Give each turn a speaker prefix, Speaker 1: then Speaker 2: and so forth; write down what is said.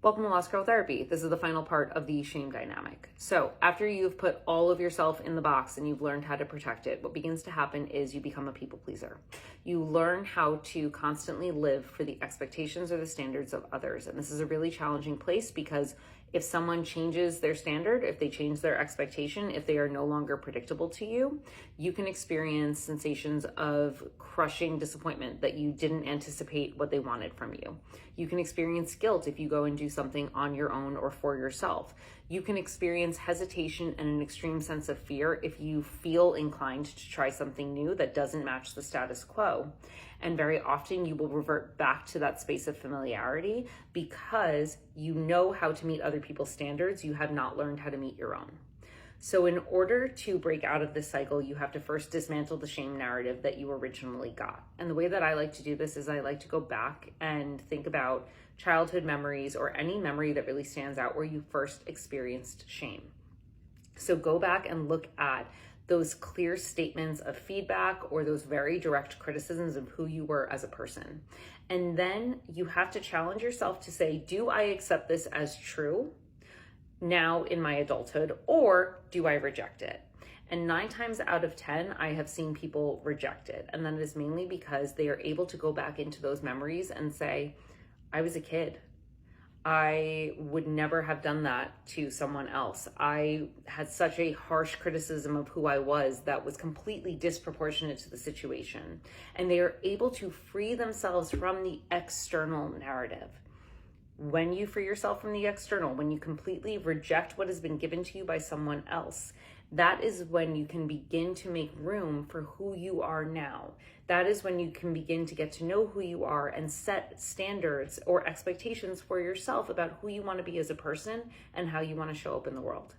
Speaker 1: Welcome to Lost Girl Therapy. This is the final part of the shame dynamic. So after you've put all of yourself in the box and you've learned how to protect it, what begins to happen is you become a people pleaser. You learn how to constantly live for the expectations or the standards of others. And this is a really challenging place because if someone changes their standard, if they change their expectation, if they are no longer predictable to you, you can experience sensations of crushing disappointment that you didn't anticipate what they wanted from you. You can experience guilt if you go and do something on your own or for yourself. You can experience hesitation and an extreme sense of fear if you feel inclined to try something new that doesn't match the status quo. And very often you will revert back to that space of familiarity because you know how to meet other people's standards. You have not learned how to meet your own. So in order to break out of this cycle, you have to first dismantle the shame narrative that you originally got. And the way that I like to do this is I like to go back and think about childhood memories or any memory that really stands out where you first experienced shame. So go back and look at those clear statements of feedback or those very direct criticisms of who you were as a person. And then you have to challenge yourself to say, do I accept this as true now in my adulthood, or do I reject it? And 9 times out of 10, I have seen people reject it. And that is mainly because they are able to go back into those memories and say, I was a kid. I would never have done that to someone else. I had such a harsh criticism of who I was that was completely disproportionate to the situation. And they are able to free themselves from the external narrative. When you free yourself from the external, when you completely reject what has been given to you by someone else, that is when you can begin to make room for who you are now. That is when you can begin to get to know who you are and set standards or expectations for yourself about who you want to be as a person and how you want to show up in the world.